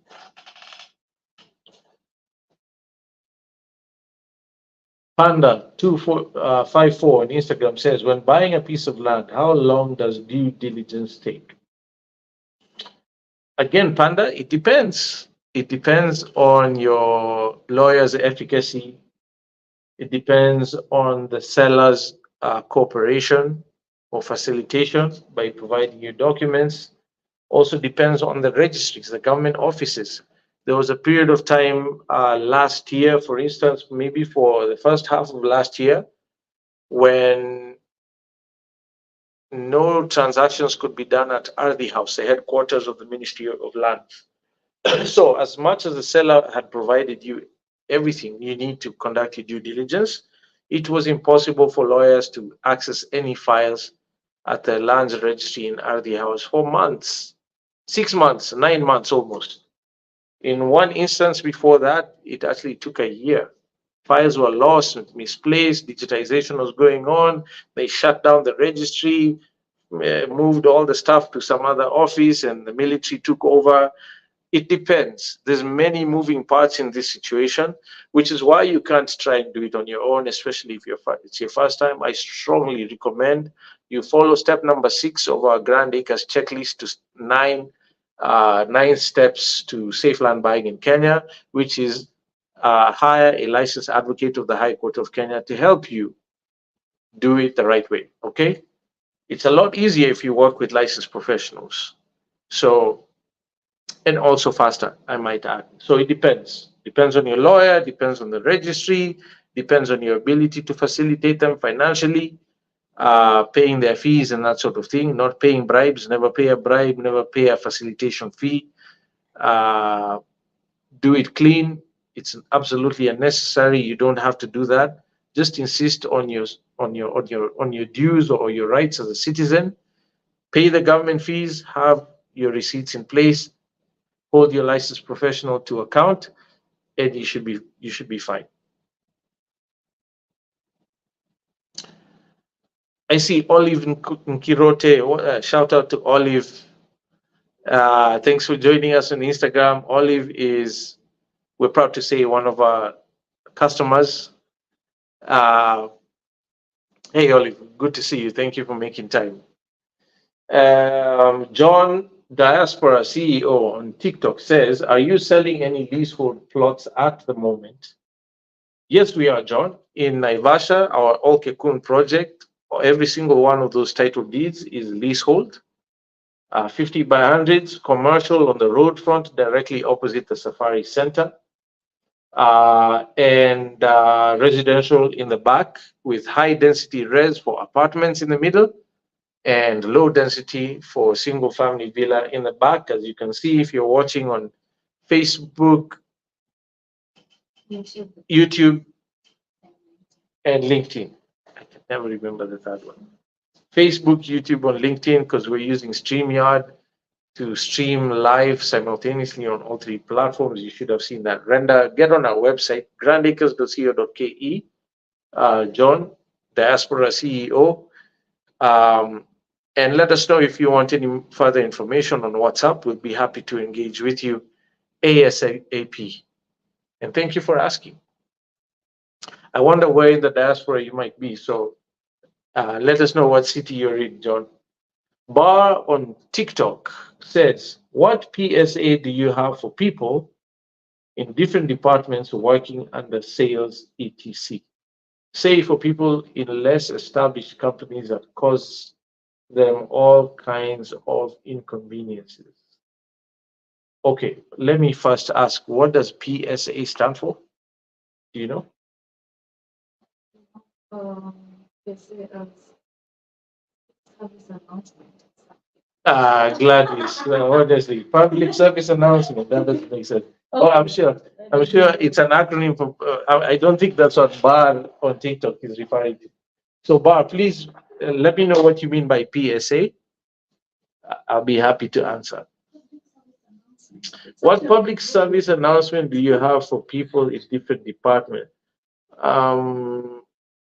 Panda2454 on Instagram says, when buying a piece of land, how long does due diligence take? Again, Panda, it depends. It depends on your lawyer's efficacy. It depends on the seller's cooperation or facilitation by providing you documents. Also depends on the registries, the government offices. There was a period of time last year, for instance, maybe for the first half of last year, when no transactions could be done at RD House, the headquarters of the Ministry of Lands. So as much as the seller had provided you everything you need to conduct your due diligence, it was impossible for lawyers to access any files at the lands registry in RD House for months, 6 months, 9 months almost. In one instance before that, it actually took a year. Files were lost and misplaced, digitization was going on, they shut down the registry, moved all the stuff to some other office, and the military took over. It depends. There's many moving parts in this situation, which is why you can't try and do it on your own, especially if it's your first time. I strongly recommend you follow step number 6 of our Grand Acres checklist to nine steps to safe land buying in Kenya, which is hire a licensed advocate of the High Court of Kenya to help you do it the right way. Okay? It's a lot easier if you work with licensed professionals. So, and also faster, I might add. So it depends. Depends on your lawyer, depends on the registry, depends on your ability to facilitate them financially, paying their fees and that sort of thing, not paying bribes, never pay a bribe, never pay a facilitation fee. Do it clean. It's absolutely unnecessary. You don't have to do that. Just insist on your dues or your rights as a citizen. Pay the government fees, have your receipts in place, hold your licensed professional to account, and you should be fine. I see Olive Nkirote. Shout out to Olive. Thanks for joining us on Instagram. Olive is, we're proud to say, one of our customers. Hey, Olive, good to see you. Thank you for making time. John Diaspora CEO on TikTok says, are you selling any leasehold plots at the moment? Yes, we are, John. In Naivasha, our Olkekun project, every single one of those title deeds is leasehold. 50 by 100s, commercial on the road front, directly opposite the Safari Center. And residential in the back with high density res for apartments in the middle and low density for single family villa in the back. As you can see, if you're watching on Facebook, YouTube, and LinkedIn. I can never remember the third one. Facebook, YouTube, or LinkedIn, because we're using StreamYard to stream live simultaneously on all 3 platforms. You should have seen that render. Get on our website, grandacres.co.ke. John, Diaspora CEO. And let us know if you want any further information on WhatsApp. We'll be happy to engage with you ASAP. And thank you for asking. I wonder where in the diaspora you might be. So let us know what city you're in, John. Bar on TikTok says, what PSA do you have for people in different departments working under sales etc? Say for people in less established companies that cause them all kinds of inconveniences. Okay, let me first ask, what does PSA stand for? Do you know? PSA as service announcement. Gladys, honestly, public service announcement. That doesn't make sense. Oh, I'm sure. I'm sure it's an acronym for. I don't think that's what Bar on TikTok is referring to. So, Bar, please let me know what you mean by PSA. I'll be happy to answer. What public service announcement do you have for people in different departments? Um,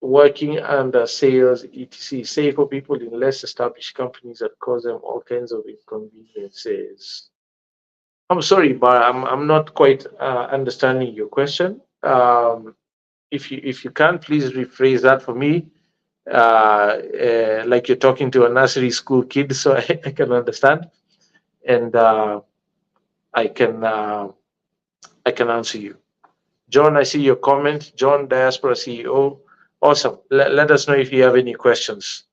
Working under sales, etc. Say for people in less established companies that cause them all kinds of inconveniences. I'm sorry, but I'm not quite understanding your question. If you can, please rephrase that for me, like you're talking to a nursery school kid, so I can understand, and I can uh, I can answer you. John, I see your comment. John, Diaspora CEO. Awesome. Let us know if you have any questions.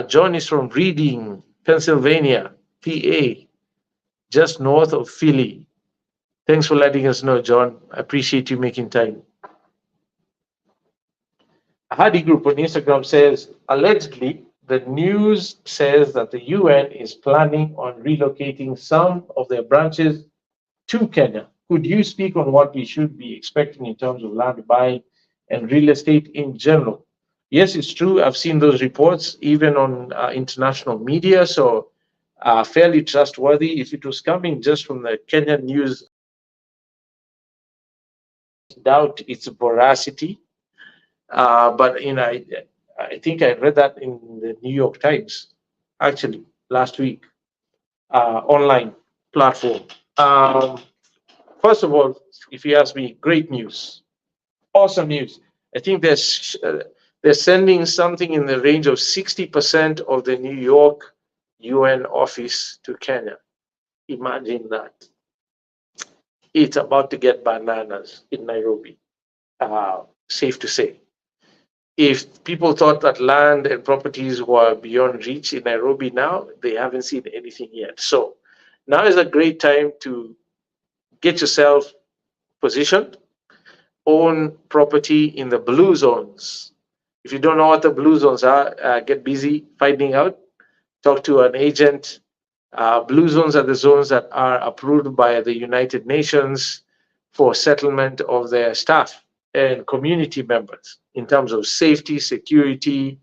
John is from Reading, Pennsylvania, PA, just north of Philly. Thanks for letting us know, John. I appreciate you making time. Hadi Group on Instagram says allegedly the news says that the UN is planning on relocating some of their branches to Kenya. Could you speak on what we should be expecting in terms of land buying and real estate in general? Yes, it's true. I've seen those reports even on international media, so fairly trustworthy. If it was coming just from the Kenyan news, doubt its veracity. But I think I read that in the New York Times actually last week, online platform. Um, First of all, if you ask me, great news, awesome news. I think they're sending something in the range of 60% of the New York UN office to Kenya. Imagine that. It's about to get bananas in Nairobi. Safe to say. If people thought that land and properties were beyond reach in Nairobi now, they haven't seen anything yet. So now is a great time to get yourself positioned, own property in the blue zones. If you don't know what the blue zones are, get busy finding out. Talk to an agent. Blue zones are the zones that are approved by the United Nations for settlement of their staff and community members in terms of safety, security,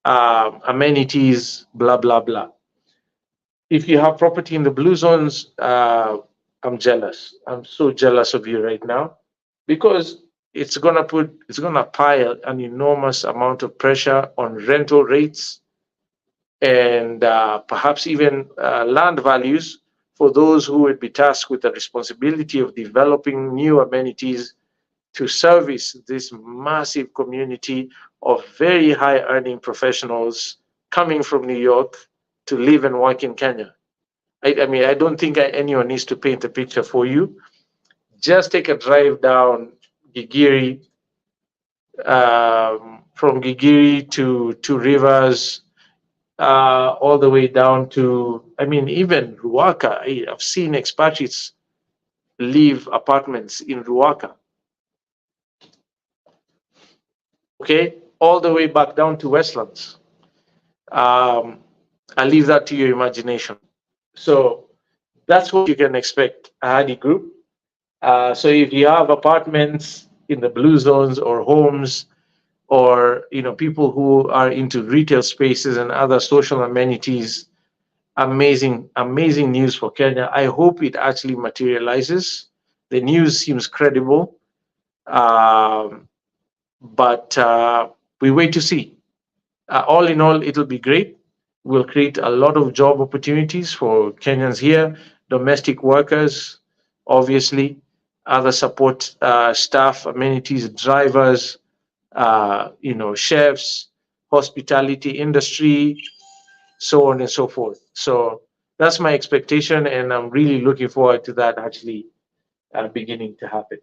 amenities, blah, blah, blah. If you have property in the blue zones, I'm jealous. I'm so jealous of you right now because it's gonna pile an enormous amount of pressure on rental rates and perhaps even land values for those who would be tasked with the responsibility of developing new amenities to service this massive community of very high earning professionals coming from New York to live and work in Kenya. I mean, I don't think anyone needs to paint a picture for you. Just take a drive down Gigiri, from Gigiri to Two Rivers, all the way down to, I mean, even Ruaka. I've seen expatriates leave apartments in Ruaka, okay, all the way back down to Westlands. Um, I leave that to your imagination. So that's what you can expect, Ahadi Group. So if you have apartments in the blue zones or homes or people who are into retail spaces and other social amenities, amazing news for Kenya. I hope it actually materializes. The news seems credible, um, but we wait to see. All in all, it'll be great. We'll create a lot of job opportunities for Kenyans here, domestic workers, obviously, other support staff, amenities, drivers, chefs, hospitality industry, so on and so forth. So that's my expectation, and I'm really looking forward to that actually beginning to happen.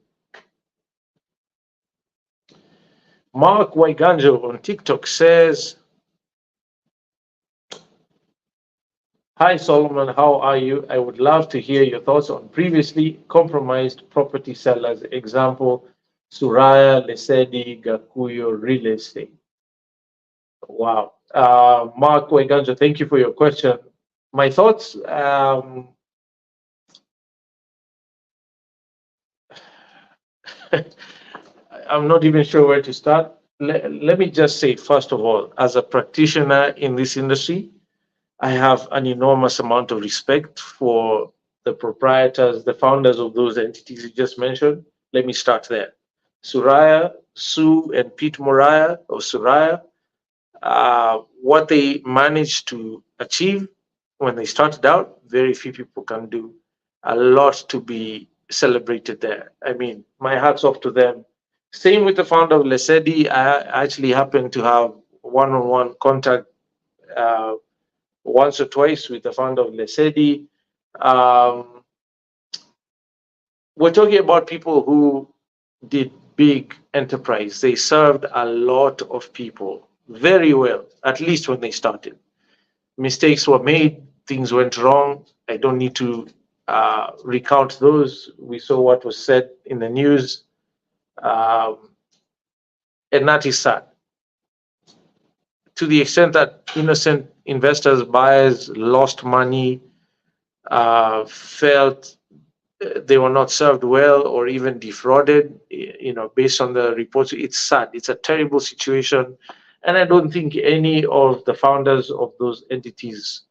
Mark Waiganjo on TikTok says, "Hi Solomon, how are you? I would love to hear your thoughts on previously compromised property sellers. Example, Suraya Lesedi Gakuyo Real Estate." Wow. Mark Weganjo, thank you for your question. My thoughts, I'm not even sure where to start. Let me just say, first of all, as a practitioner in this industry, I have an enormous amount of respect for the proprietors, the founders of those entities you just mentioned. Let me start there. Suraya, Sue, and Pete Moriah, or Suraya, what they managed to achieve when they started out, very few people can do. A lot to be celebrated there. I mean, my hat's off to them. Same with the founder of Lesedi. I actually happened to have one-on-one contact uh, once or twice with the founder of Lesedi. Um, we're talking about people who did big enterprise. They served a lot of people very well, at least when they started. Mistakes were made, things went wrong. I don't need to recount those. We saw what was said in the news, um, and that is sad. To the extent that innocent investors, buyers lost money, felt they were not served well or even defrauded, based on the reports. It's sad. It's a terrible situation. And I don't think any of the founders of those entities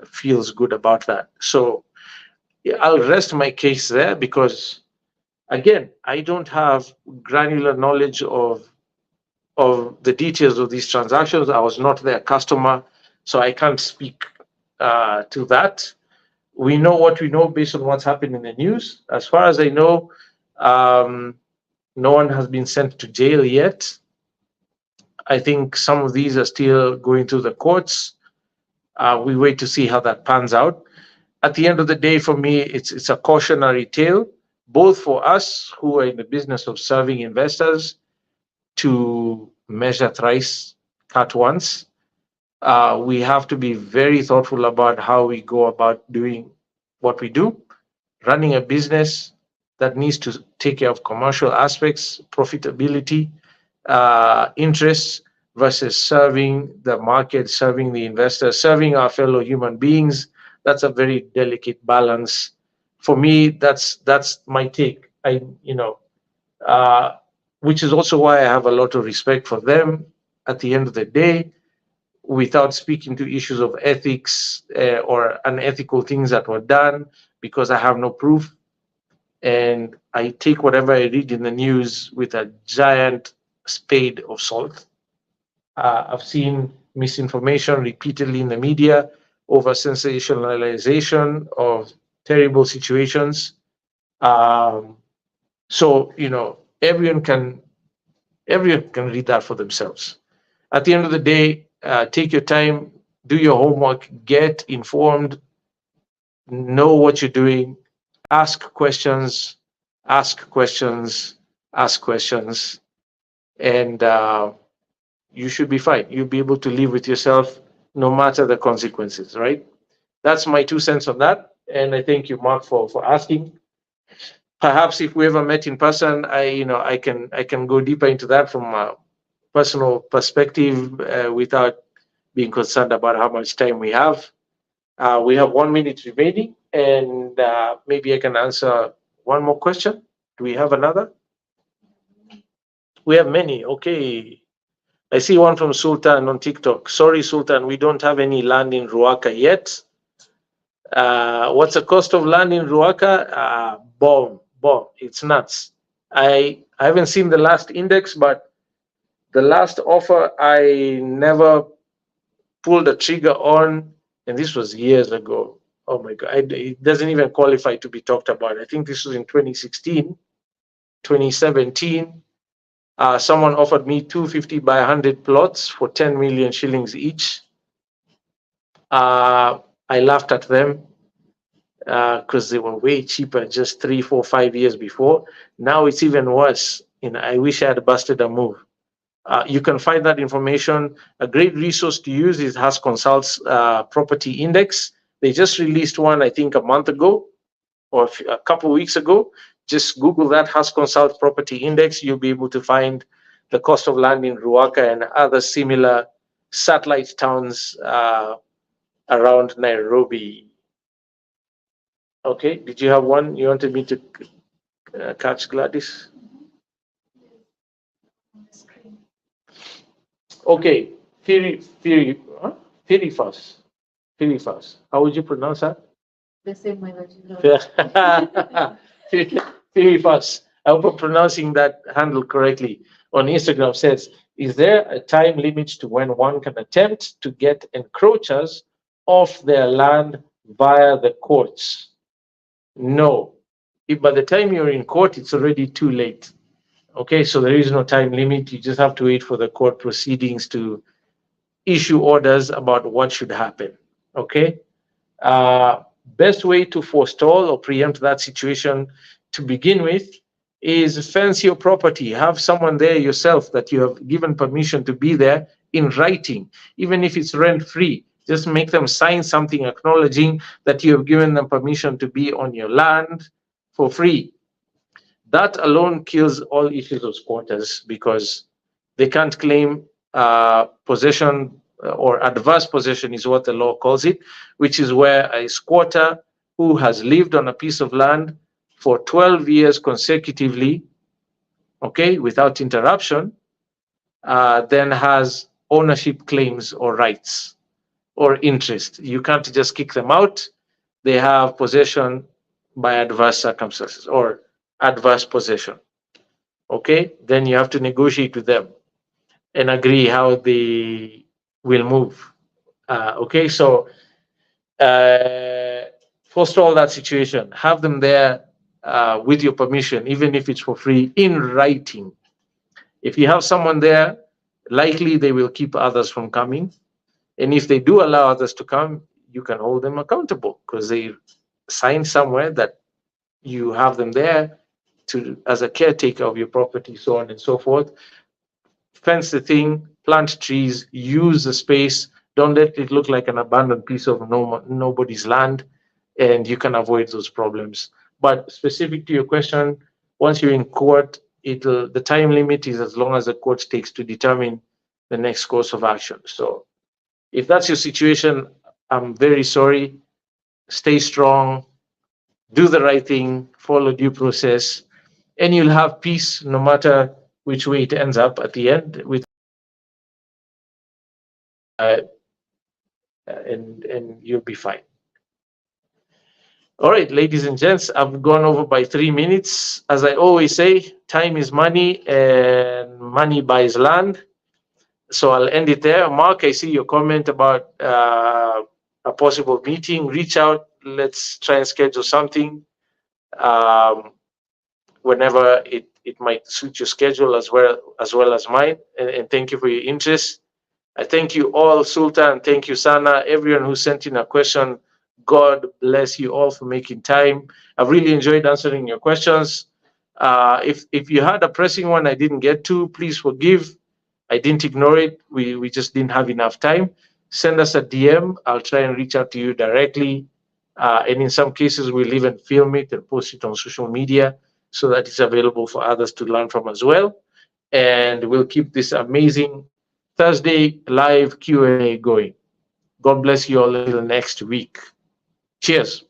feels good about that. So yeah, I'll rest my case there because, again, I don't have granular knowledge of the details of these transactions. I was not their customer, so I can't speak to that. We know what we know based on what's happened in the news. As far as I know, um, no one has been sent to jail yet. I think some of these are still going through the courts. We wait to see how that pans out. At the end of the day, for me, it's a cautionary tale, both for us who are in the business of serving investors to measure thrice, cut once. We have to be very thoughtful about how we go about doing what we do, running a business that needs to take care of commercial aspects, profitability, interests versus serving the market, serving the investors, serving our fellow human beings. That's a very delicate balance. For me, that's my take. Uh, which is also why I have a lot of respect for them. At the end of the day, without speaking to issues of ethics or unethical things that were done, because I have no proof, and I take whatever I read in the news with a giant spade of salt. I've seen misinformation repeatedly in the media over sensationalization of terrible situations. Um, so everyone can read that for themselves. At the end of the day, take your time, do your homework, get informed, know what you're doing, ask questions, ask questions, ask questions, and you should be fine. You'll be able to live with yourself no matter the consequences, right? That's my 2 cents on that. And I thank you, Mark, for asking. Perhaps if we ever met in person, I can go deeper into that from a personal perspective without being concerned about how much time we have. We have 1 minute remaining, and maybe I can answer one more question. Do we have another? We have many. Okay. I see one from Sultan on TikTok. Sorry, Sultan, we don't have any land in Ruaka yet. What's the cost of land in Ruaka? Bomb. It's nuts. I haven't seen the last index, but the last offer I never pulled the trigger on, and this was years ago. Oh my God, it doesn't even qualify to be talked about. I think this was in 2016, 2017. Someone offered me 250 by 100 plots for 10 million shillings each. I laughed at them because they were way cheaper just 3, 4, 5 years before. Now it's even worse. I wish I had busted a move. You can find that information. A great resource to use is Has Consult's property index. They just released one, I think, a month ago or a couple of weeks ago. Just Google that Has Consult property index. You'll be able to find the cost of land in Ruaka and other similar satellite towns around Nairobi. Okay, did you have one you wanted me to catch, Gladys? Okay, Firifas. Firifas. How would you pronounce that? The same way that you know. Firifas. I hope I'm pronouncing that handle correctly. On Instagram says, is there a time limit to when one can attempt to get encroachers off their land via the courts? No. If by the time you're in court, it's already too late. Okay, so there is no time limit. You just have to wait for the court proceedings to issue orders about what should happen. Okay. Best way to forestall or preempt that situation to begin with is fence your property. Have someone there yourself that you have given permission to be there in writing, even if it's rent free. Just make them sign something acknowledging that you have given them permission to be on your land for free. That alone kills all issues of squatters because they can't claim possession or adverse possession is what the law calls it, which is where a squatter who has lived on a piece of land for 12 years consecutively, okay, without interruption, then has ownership claims or rights or interest. You can't just kick them out. They have possession by adverse circumstances or adverse possession. Okay, then you have to negotiate with them and agree how they will move. Okay, so forestall that situation. Have them there with your permission, even if it's for free, in writing. If you have someone there, likely they will keep others from coming. And if they do allow others to come, you can hold them accountable because they signed somewhere that you have them there to as a caretaker of your property, so on and so forth. Fence the thing, plant trees, use the space. Don't let it look like an abandoned piece of nobody's land, and you can avoid those problems. But specific to your question, once you're in court, the time limit is as long as the court takes to determine the next course of action. So if that's your situation, I'm very sorry. Stay strong, do the right thing, follow due process, and you'll have peace no matter which way it ends up at the end with uh, and you'll be fine. All right, ladies and gents, I've gone over by 3 minutes. As I always say, time is money and money buys land. So I'll end it there. Mark, I see your comment about a possible meeting. Reach out. Let's try and schedule something whenever it might suit your schedule as well as mine. And thank you for your interest. I thank you all, Sultan. Thank you, Sana. Everyone who sent in a question. God bless you all for making time. I've really enjoyed answering your questions. If you had a pressing one I didn't get to, please forgive. I didn't ignore it. We just didn't have enough time. Send us a DM. I'll try and reach out to you directly. And in some cases, we'll even film it and post it on social media so that it's available for others to learn from as well. And we'll keep this amazing Thursday live Q&A going. God bless you all until next week. Cheers.